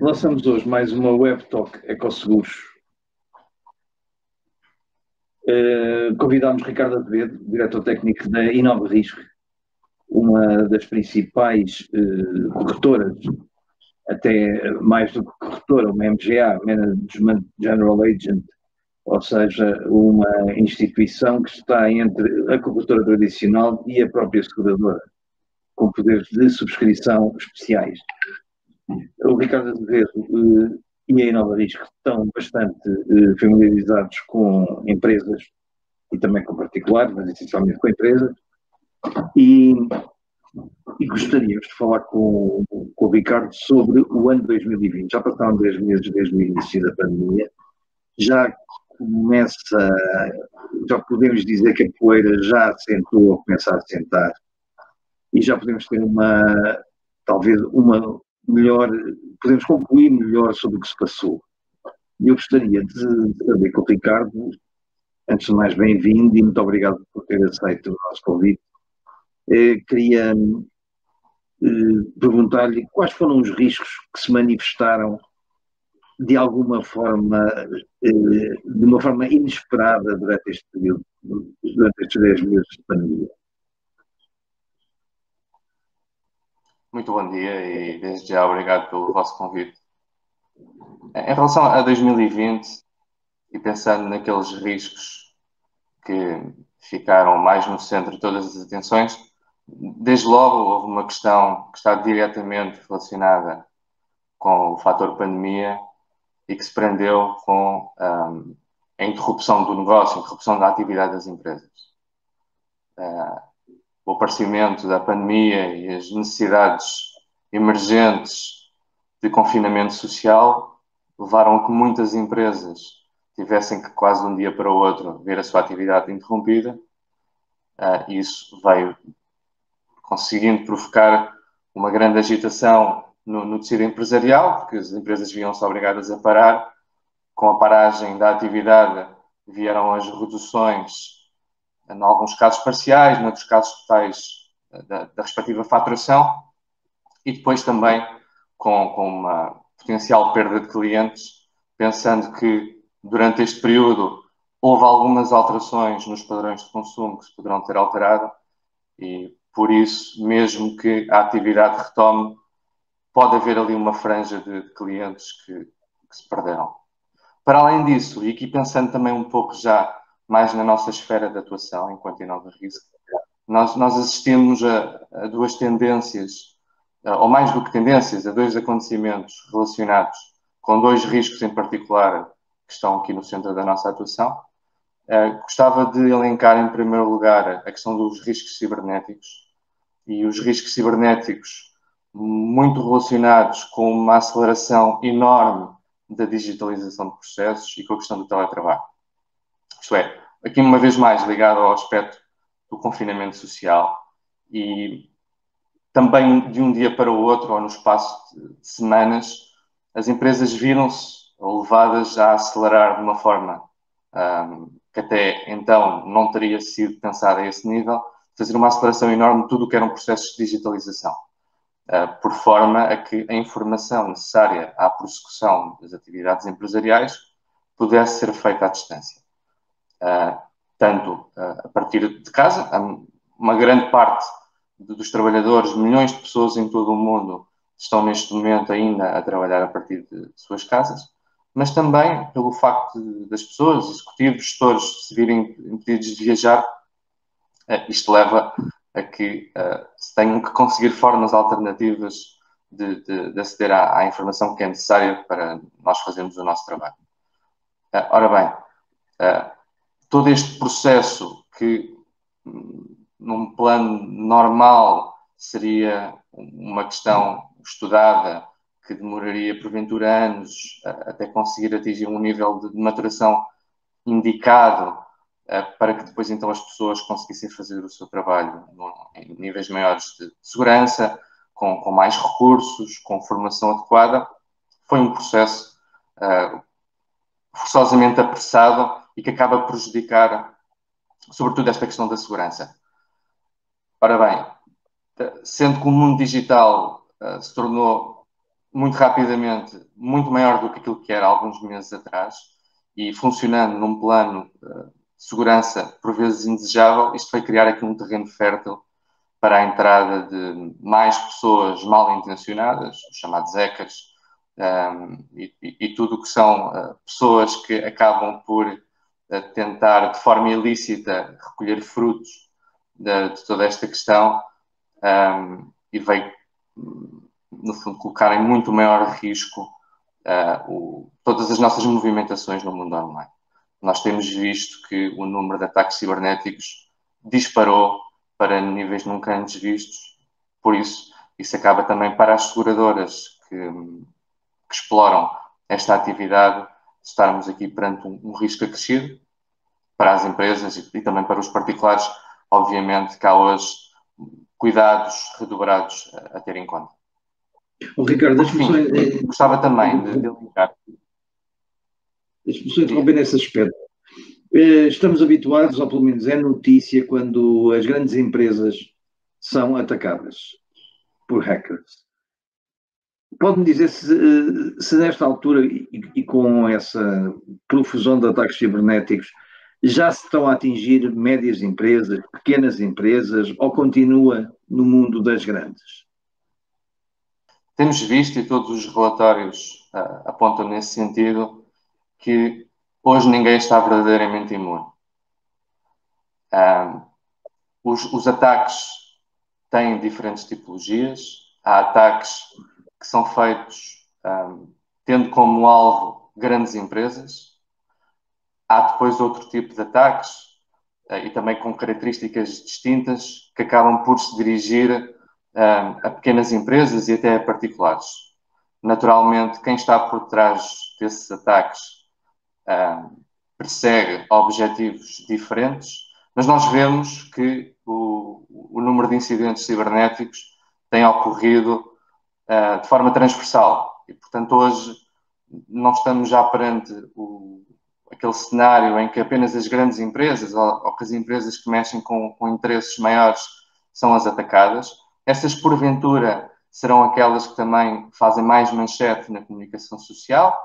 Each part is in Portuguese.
Lançamos hoje mais uma Web Talk Ecoseguros. Convidámos Ricardo Azevedo, diretor técnico da Inova Risco, uma das principais corretoras, até mais do que corretora, uma MGA, Management General Agent, ou seja, uma instituição que está entre a corretora tradicional e a própria seguradora, com poderes de subscrição especiais. O Ricardo Azevedo e a Inova Risco estão bastante familiarizados com empresas e também com particulares, mas essencialmente com empresas, e gostaríamos de falar com o Ricardo sobre o ano 2020. Já passaram 10 meses desde o início da pandemia, já podemos dizer que a poeira já assentou ou começa a assentar, e já podemos ter podemos concluir melhor sobre o que se passou. E eu gostaria de saber com o Ricardo, antes de mais, bem-vindo e muito obrigado por ter aceito o nosso convite. Queria perguntar-lhe quais foram os riscos que se manifestaram de alguma forma, de uma forma inesperada durante este período, durante estes 10 meses de pandemia. Muito bom dia e desde já obrigado pelo vosso convite. Em relação a 2020 e pensando naqueles riscos que ficaram mais no centro de todas as atenções, desde logo houve uma questão que está diretamente relacionada com o fator pandemia e que se prendeu com a interrupção do negócio, a interrupção da atividade das empresas. O aparecimento da pandemia e as necessidades emergentes de confinamento social levaram a que muitas empresas tivessem que quase de um dia para o outro ver a sua atividade interrompida. Isso veio conseguindo provocar uma grande agitação no tecido empresarial, porque as empresas viam-se obrigadas a parar. Com a paragem da atividade vieram as reduções, em alguns casos parciais, noutros casos totais da respectiva faturação, e depois também com uma potencial perda de clientes, pensando que durante este período houve algumas alterações nos padrões de consumo que se poderão ter alterado e, por isso, mesmo que a atividade retome, pode haver ali uma franja de clientes que se perderam. Para além disso, e aqui pensando também um pouco já mais na nossa esfera de atuação, enquanto Inova Risco, nós assistimos a duas tendências, ou mais do que tendências, a dois acontecimentos relacionados com dois riscos em particular que estão aqui no centro da nossa atuação. Gostava de elencar, em primeiro lugar, a questão dos riscos cibernéticos. E os riscos cibernéticos muito relacionados com uma aceleração enorme da digitalização de processos e com a questão do teletrabalho. Isto é, aqui uma vez mais ligado ao aspecto do confinamento social e também de um dia para o outro, ou no espaço de semanas, as empresas viram-se levadas a acelerar de uma forma que até então não teria sido pensada a esse nível, fazer uma aceleração enorme de tudo o que eram processos de digitalização, por forma a que a informação necessária à prossecução das atividades empresariais pudesse ser feita à distância. Tanto a partir de casa, uma grande parte dos trabalhadores, milhões de pessoas em todo o mundo, estão neste momento ainda a trabalhar a partir de suas casas, mas também pelo facto das pessoas, executivos, gestores, se virem impedidos de viajar, isto leva a que se tenham que conseguir formas alternativas de aceder à informação que é necessária para nós fazermos o nosso trabalho. Ora bem, todo este processo que, num plano normal, seria uma questão estudada, que demoraria, porventura, anos até conseguir atingir um nível de maturação indicado para que depois, então, as pessoas conseguissem fazer o seu trabalho em níveis maiores de segurança, com mais recursos, com formação adequada. Foi um processo forçosamente apressado e que acaba por prejudicar, sobretudo, esta questão da segurança. Ora bem, sendo que o mundo digital se tornou muito rapidamente, muito maior do que aquilo que era há alguns meses atrás, e funcionando num plano de segurança por vezes indesejável, isto vai criar aqui um terreno fértil para a entrada de mais pessoas mal intencionadas, os chamados hackers, e tudo o que são pessoas que acabam por tentar de forma ilícita recolher frutos de toda esta questão, e vai, no fundo, colocar em muito maior risco todas as nossas movimentações no mundo online. Nós temos visto que o número de ataques cibernéticos disparou para níveis nunca antes vistos. Por isso acaba também para as seguradoras que exploram esta atividade, estarmos aqui perante um risco acrescido para as empresas e também para os particulares. Obviamente que há hoje cuidados redobrados a ter em conta. Ricardo, deixa-me só... Gostava também de linkar. Deixa-me só interromper nesse aspecto. Estamos habituados, ou pelo menos é notícia, quando as grandes empresas são atacadas por hackers. Pode-me dizer se nesta altura e com essa profusão de ataques cibernéticos já se estão a atingir médias empresas, pequenas empresas, ou continua no mundo das grandes? Temos visto, e todos os relatórios apontam nesse sentido, que hoje ninguém está verdadeiramente imune. Os ataques têm diferentes tipologias. Há ataques que são feitos tendo como alvo grandes empresas. Há depois outro tipo de ataques, e também com características distintas, que acabam por se dirigir a pequenas empresas e até a particulares. Naturalmente, quem está por trás desses ataques persegue objetivos diferentes, mas nós vemos que o número de incidentes cibernéticos tem ocorrido de forma transversal. E, portanto, hoje não estamos já perante aquele cenário em que apenas as grandes empresas ou que as empresas que mexem com interesses maiores são as atacadas. Estas, porventura, serão aquelas que também fazem mais manchete na comunicação social,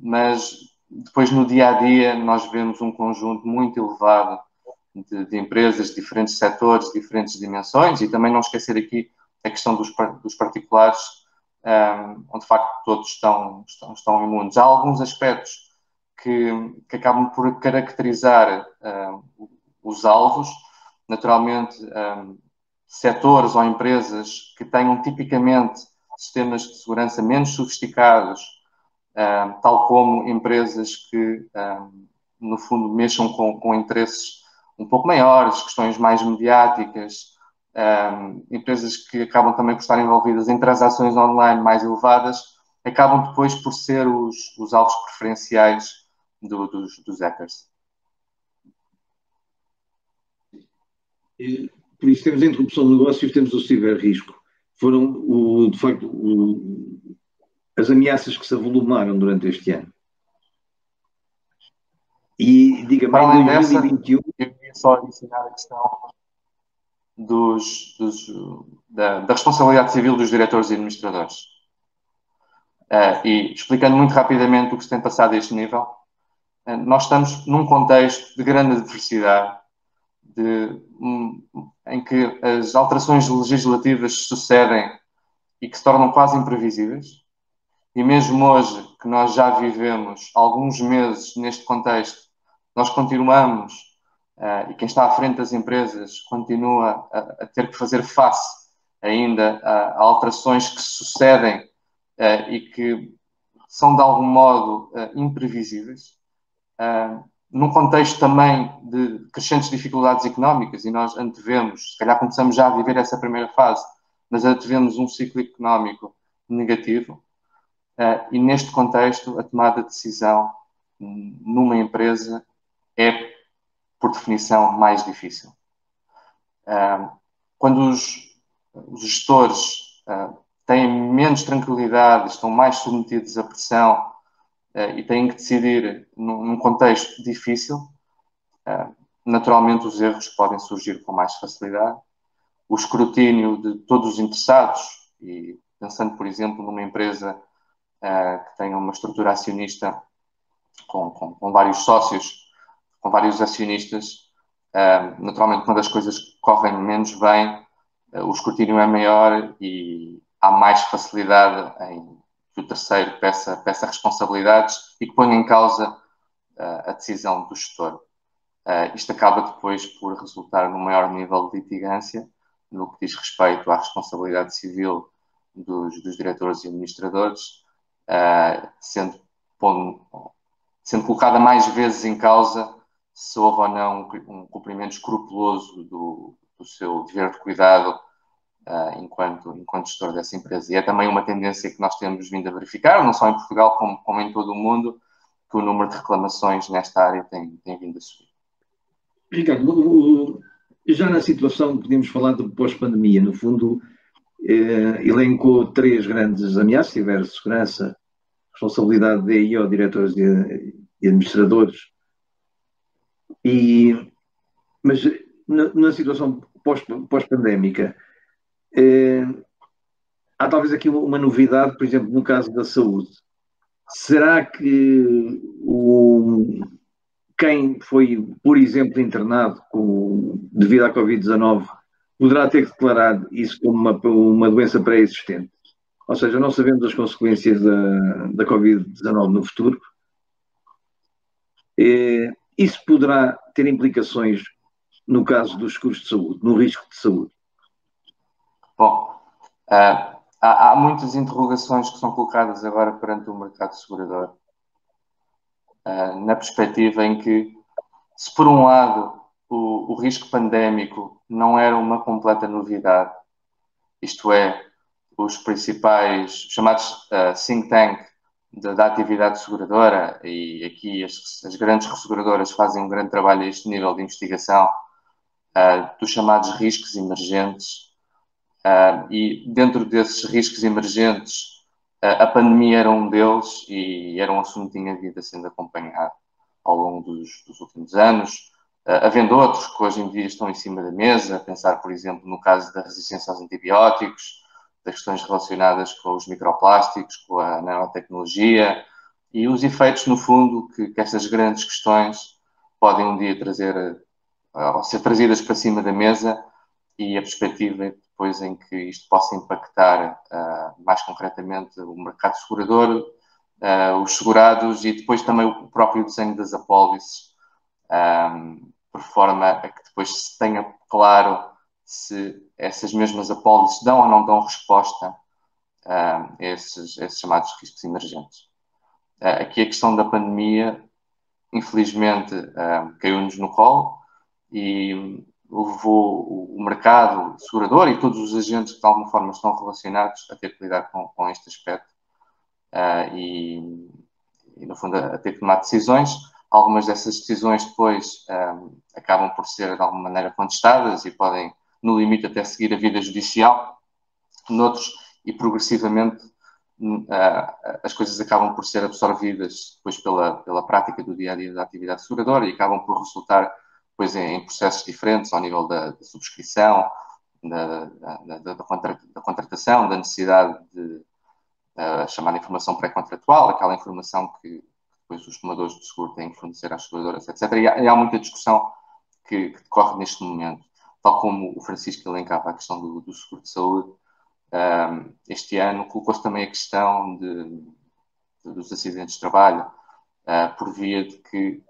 mas depois no dia-a-dia nós vemos um conjunto muito elevado de empresas de diferentes setores, diferentes dimensões, e também não esquecer aqui a questão dos particulares, onde de facto todos estão imunes. Há alguns aspectos que acabam por caracterizar os alvos, naturalmente setores ou empresas que tenham tipicamente sistemas de segurança menos sofisticados, tal como empresas que, no fundo, mexam com interesses um pouco maiores, questões mais mediáticas, empresas que acabam também por estar envolvidas em transações online mais elevadas, acabam depois por ser os alvos preferenciais dos hackers. Por isso temos a interrupção do negócio e temos o ciberrisco. Foram, de facto, as ameaças que se avolumaram durante este ano. E, diga-me, em 2021... eu queria só adicionar a questão da responsabilidade civil dos diretores e administradores. E explicando muito rapidamente o que se tem passado a este nível, nós estamos num contexto de grande adversidade, em que as alterações legislativas sucedem e que se tornam quase imprevisíveis. E mesmo hoje, que nós já vivemos alguns meses neste contexto, nós continuamos, e quem está à frente das empresas continua a ter que fazer face ainda a alterações que sucedem e que são de algum modo imprevisíveis, num contexto também de crescentes dificuldades económicas, e nós antevemos, se calhar começamos já a viver essa primeira fase, mas antevemos um ciclo económico negativo, e neste contexto a tomada de decisão numa empresa é, por definição, mais difícil. Quando os gestores têm menos tranquilidade, estão mais submetidos à pressão e têm que decidir num contexto difícil, naturalmente os erros podem surgir com mais facilidade. O escrutínio de todos os interessados, e pensando, por exemplo, numa empresa que tenha uma estrutura acionista com vários sócios, com vários acionistas, naturalmente, quando as coisas correm menos bem, o escrutínio é maior e há mais facilidade em que o terceiro peça responsabilidades e que ponha em causa a decisão do gestor. Isto acaba depois por resultar num maior nível de litigância no que diz respeito à responsabilidade civil dos diretores e administradores, sendo colocada mais vezes em causa se houve ou não um cumprimento escrupuloso do seu dever de cuidado enquanto gestor dessa empresa. E é também uma tendência que nós temos vindo a verificar, não só em Portugal como em todo o mundo, que o número de reclamações nesta área tem vindo a subir. Ricardo, já na situação, podemos falar de pós-pandemia, no fundo, elencou 3 grandes ameaças: cibersegurança, responsabilidade de EIO, diretores e administradores, mas na situação pós-pandémica, há talvez aqui uma novidade, por exemplo, no caso da saúde. Será que quem foi, por exemplo, internado devido à Covid-19 poderá ter que declarar isso como uma doença pré-existente? Ou seja, não sabemos as consequências da Covid-19 no futuro. Isso poderá ter implicações no caso dos seguros de saúde, no risco de saúde? Bom, há muitas interrogações que são colocadas agora perante o mercado segurador, na perspectiva em que, se por um lado o risco pandémico não era uma completa novidade, isto é, os principais chamados think tank da atividade seguradora, e aqui as grandes resseguradoras fazem um grande trabalho a este nível de investigação dos chamados riscos emergentes, e dentro desses riscos emergentes a pandemia era um deles e era um assunto que tinha vindo a sendo acompanhado ao longo dos últimos anos, havendo outros que hoje em dia estão em cima da mesa, pensar, por exemplo, no caso da resistência aos antibióticos, das questões relacionadas com os microplásticos, com a nanotecnologia e os efeitos, no fundo, que estas grandes questões podem um dia trazer, ou ser trazidas para cima da mesa, e a perspectiva depois em que isto possa impactar mais concretamente o mercado segurador, os segurados e depois também o próprio desenho das apólices, por forma a que depois se tenha claro se essas mesmas apólices dão ou não dão resposta a esses chamados riscos emergentes. Aqui a questão da pandemia, infelizmente, caiu-nos no colo e levou o mercado segurador e todos os agentes que de alguma forma estão relacionados a ter que lidar com este aspecto e, no fundo, a ter que tomar decisões. Algumas dessas decisões depois acabam por ser de alguma maneira contestadas e podem, no limite, até seguir a vida judicial. Noutros, e progressivamente, as coisas acabam por ser absorvidas depois pela prática do dia-a-dia da atividade seguradora e acabam por resultar depois em processos diferentes ao nível da subscrição, da contratação, da necessidade de chamada informação pré-contratual, aquela informação que depois os tomadores de seguro têm que fornecer às seguradoras, etc. E há muita discussão que decorre neste momento. Tal como o Francisco elencava a questão do seguro de saúde, este ano colocou-se também a questão dos acidentes de trabalho, por via de que,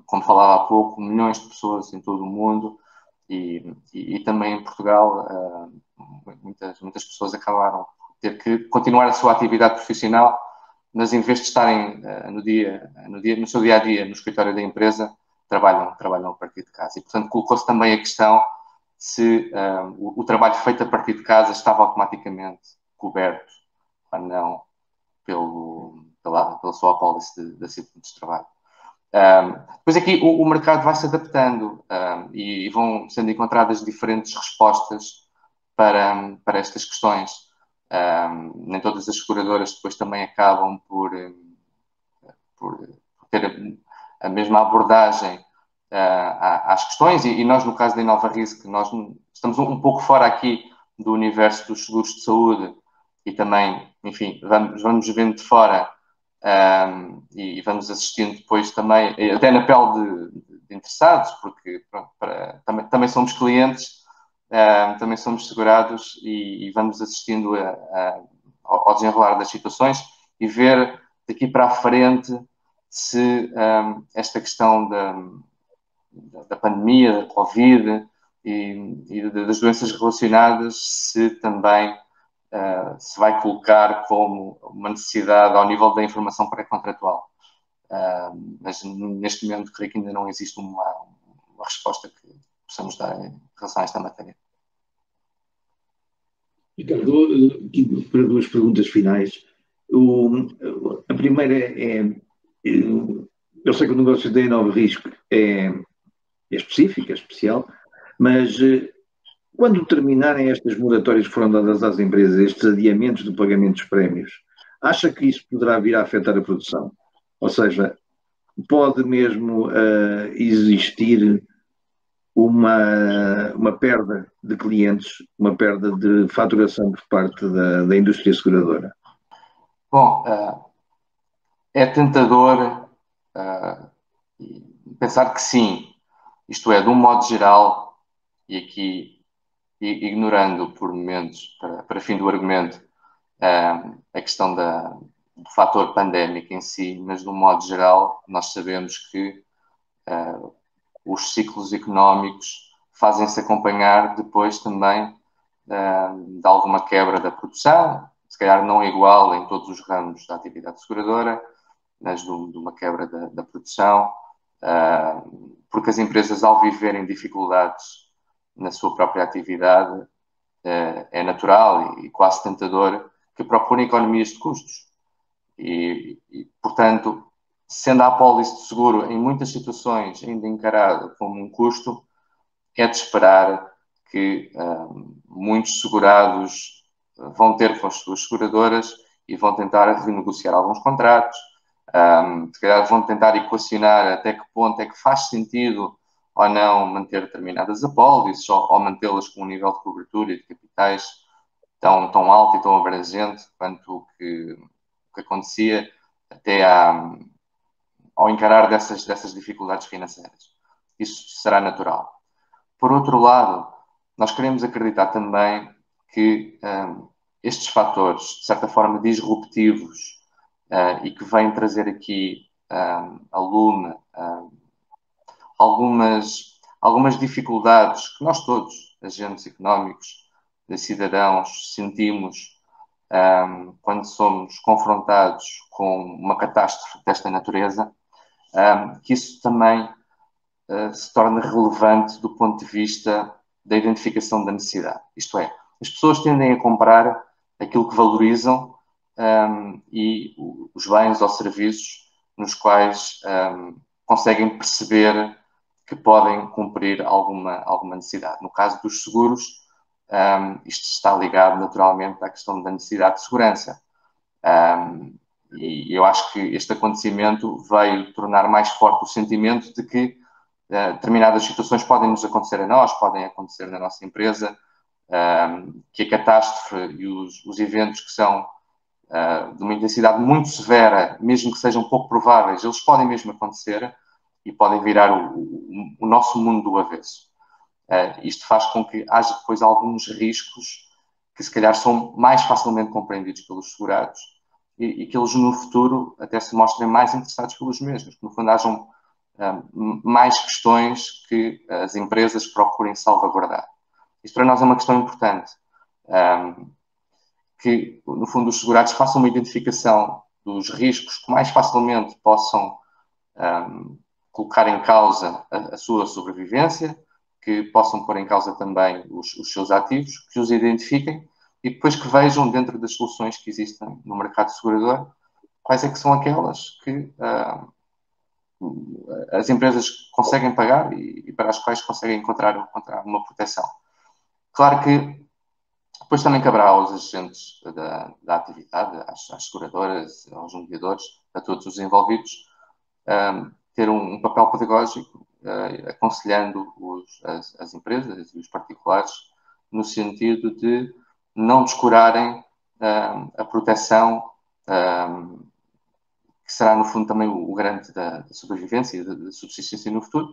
como falava há pouco, milhões de pessoas em todo o mundo e também em Portugal, muitas pessoas acabaram por ter que continuar a sua atividade profissional, mas em vez de estarem no seu dia-a-dia no escritório da empresa, trabalham a partir de casa. E, portanto, colocou-se também a questão se o trabalho feito a partir de casa estava automaticamente coberto ou não pela sua apólice de acidentes de trabalho. Depois aqui o mercado vai se adaptando e vão sendo encontradas diferentes respostas para estas questões. Nem todas as seguradoras depois também acabam por ter a mesma abordagem às questões e nós, no caso da Inova Risk, nós estamos um pouco fora aqui do universo dos seguros de saúde, e também, enfim, vamos vendo de fora e vamos assistindo depois também, até na pele de interessados, porque pronto, também somos clientes, também somos segurados e vamos assistindo ao desenrolar das situações e ver daqui para a frente se esta questão da pandemia, da Covid e das doenças relacionadas, se também se vai colocar como uma necessidade ao nível da informação pré-contratual. Mas neste momento creio que ainda não existe uma resposta que possamos dar em relação a esta matéria. Ricardo, aqui para duas perguntas finais. A primeira eu sei que o negócio da Inova Risco é específico, é especial, mas quando terminarem estas moratórias que foram dadas às empresas, estes adiamentos do pagamento dos prémios, acha que isso poderá vir a afetar a produção? Ou seja, pode mesmo existir uma perda de clientes, uma perda de faturação por parte da indústria seguradora? Bom, é tentador pensar que sim, isto é, de um modo geral, e aqui ignorando por momentos, para fim do argumento, a questão do fator pandémico em si, mas de um modo geral, nós sabemos que os ciclos económicos fazem-se acompanhar depois também de alguma quebra da produção, se calhar não igual em todos os ramos da atividade seguradora, mas de uma quebra da produção, porque as empresas, ao viverem dificuldades na sua própria atividade, é natural e quase tentador que procurem economias de custos. Portanto, sendo a apólice de seguro, em muitas situações, ainda encarada como um custo, é de esperar que muitos segurados vão ter com as suas seguradoras e vão tentar renegociar alguns contratos, se calhar vão tentar equacionar até que ponto é que faz sentido ou não manter determinadas apólices ou mantê-las com um nível de cobertura e de capitais tão alto e tão abrangente quanto o que acontecia até ao encarar dessas dificuldades financeiras. Isso será natural. Por outro lado, nós queremos acreditar também que estes fatores, de certa forma disruptivos, e que vêm trazer aqui à lume algumas dificuldades que nós todos, agentes económicos, cidadãos, sentimos quando somos confrontados com uma catástrofe desta natureza, que isso também se torna relevante do ponto de vista da identificação da necessidade. Isto é, as pessoas tendem a comprar aquilo que valorizam e os bens ou serviços nos quais conseguem perceber que podem cumprir alguma necessidade. No caso dos seguros, isto está ligado naturalmente à questão da necessidade de segurança. E eu acho que este acontecimento veio tornar mais forte o sentimento de que determinadas situações podem nos acontecer a nós, podem acontecer na nossa empresa, que a catástrofe e os eventos que são de uma intensidade muito severa, mesmo que sejam pouco prováveis, eles podem mesmo acontecer e podem virar o nosso mundo do avesso. Isto faz com que haja depois alguns riscos que se calhar são mais facilmente compreendidos pelos segurados e que eles no futuro até se mostrem mais interessados pelos mesmos, que no fundo hajam mais questões que as empresas procurem salvaguardar. Isto para nós é uma questão importante, que no fundo os segurados façam uma identificação dos riscos que mais facilmente possam colocar em causa a sua sobrevivência, que possam pôr em causa também os seus ativos, que os identifiquem e depois que vejam dentro das soluções que existem no mercado segurador quais é que são aquelas que as empresas conseguem pagar e para as quais conseguem encontrar uma proteção. Claro que depois também caberá aos agentes da atividade, às seguradoras, aos mediadores, a todos os envolvidos, ter um papel pedagógico aconselhando as empresas e os particulares no sentido de não descurarem a proteção, que será, no fundo, também o garante da sobrevivência e da subsistência no futuro.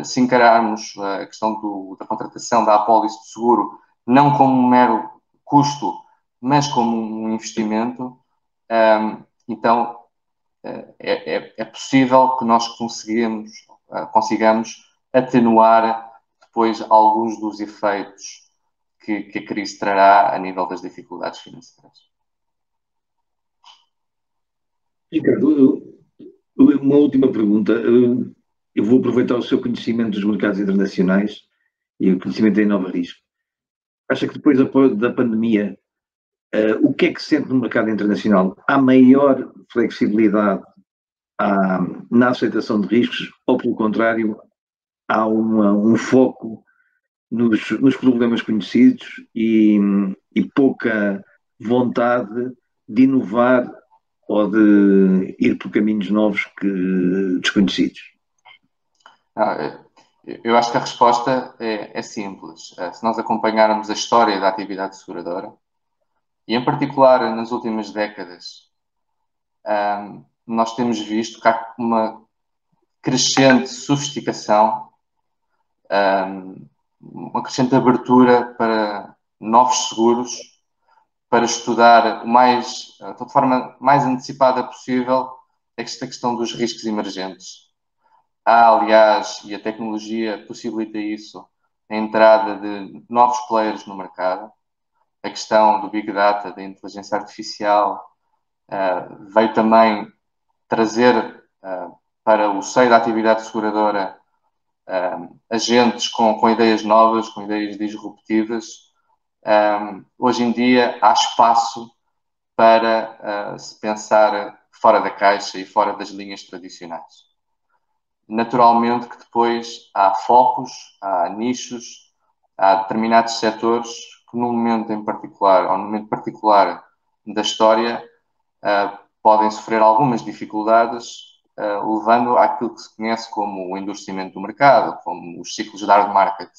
Se encararmos a questão da contratação da apólice de seguro não como um mero custo, mas como um investimento, então é possível que nós consigamos atenuar depois alguns dos efeitos que a crise trará a nível das dificuldades financeiras. Ricardo, uma última pergunta. Eu vou aproveitar o seu conhecimento dos mercados internacionais e o conhecimento em Nova Risco. Acha que depois da pandemia, o que é que se sente no mercado internacional? Há maior flexibilidade na aceitação de riscos ou, pelo contrário, há um foco nos problemas conhecidos e pouca vontade de inovar ou de ir por caminhos novos desconhecidos? Eu acho que a resposta é simples. Se nós acompanharmos a história da atividade seguradora, e em particular nas últimas décadas, nós temos visto que há uma crescente sofisticação, uma crescente abertura para novos seguros, para estudar de forma mais antecipada possível esta questão dos riscos emergentes. Há, aliás, e a tecnologia possibilita isso, a entrada de novos players no mercado. A questão do Big Data, da inteligência artificial, veio também trazer para o seio da atividade seguradora agentes com ideias novas, com ideias disruptivas. Hoje em dia há espaço para se pensar fora da caixa e fora das linhas tradicionais. Naturalmente que depois há focos, há nichos, há determinados setores que num momento em particular, ou num momento particular da história, podem sofrer algumas dificuldades, levando àquilo que se conhece como o endurecimento do mercado, como os ciclos de hard market.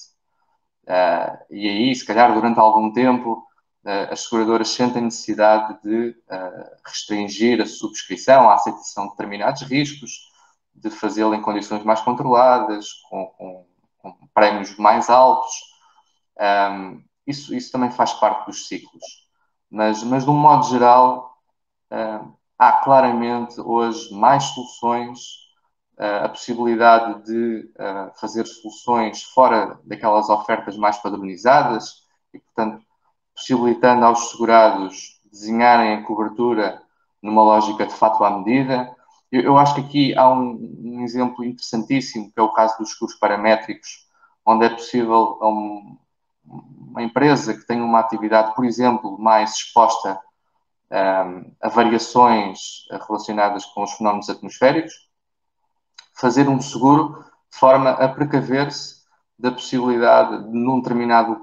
E aí, se calhar, durante algum tempo, as seguradoras sentem necessidade de restringir a subscrição, a aceitação de determinados riscos, de fazê-lo em condições mais controladas, com prémios mais altos. Isso também faz parte dos ciclos. Mas de um modo geral, há claramente hoje mais soluções, a possibilidade de fazer soluções fora daquelas ofertas mais padronizadas e, portanto, possibilitando aos segurados desenharem a cobertura numa lógica de fato à medida. Eu acho que aqui há um exemplo interessantíssimo, que é o caso dos seguros paramétricos, onde é possível uma empresa que tem uma atividade, por exemplo, mais exposta a variações relacionadas com os fenómenos atmosféricos, fazer um seguro de forma a precaver-se da possibilidade de, num determinado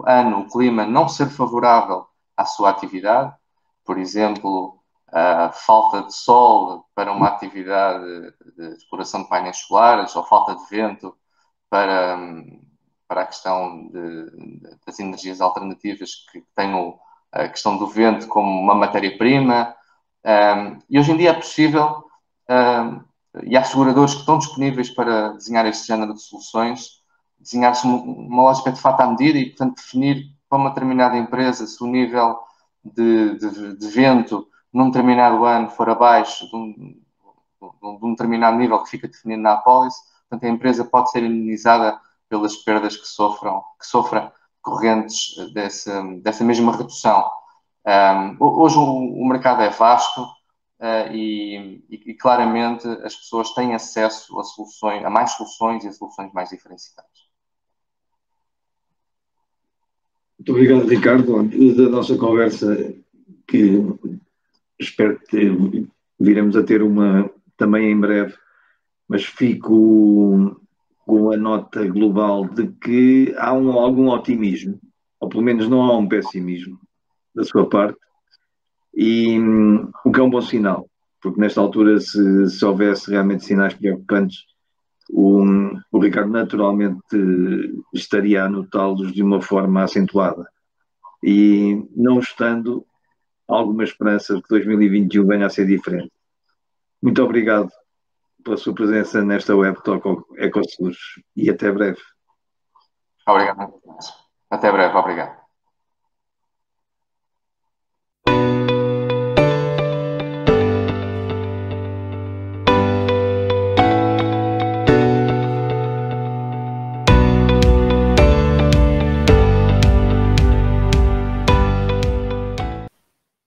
ano, o clima não ser favorável à sua atividade, por exemplo, a falta de sol para uma atividade de exploração de painéis solares, ou falta de vento para a questão das energias alternativas que tenham a questão do vento como uma matéria-prima. E hoje em dia é possível, e há seguradores que estão disponíveis para desenhar este género de soluções, desenhar-se uma lógica de fato à medida e, portanto, definir para uma determinada empresa se o nível de vento num determinado ano for abaixo de um determinado nível que fica definido na apólice, portanto, a empresa pode ser indemnizada pelas perdas que sofra correntes dessa mesma redução. Hoje o mercado é vasto e claramente as pessoas têm acesso a mais soluções e a soluções mais diferenciadas. Muito obrigado, Ricardo, da nossa conversa, que espero que viremos a ter uma também em breve, mas fico com a nota global de que há algum otimismo, ou pelo menos não há um pessimismo da sua parte, e o que é um bom sinal, porque nesta altura, se houvesse realmente sinais preocupantes, o Ricardo naturalmente estaria a anotá-los de uma forma acentuada. E não estando, alguma esperança de que 2021 venha a ser diferente. Muito obrigado pela sua presença nesta Web Talk EcoSeguros e até breve. Obrigado. Até breve, obrigado.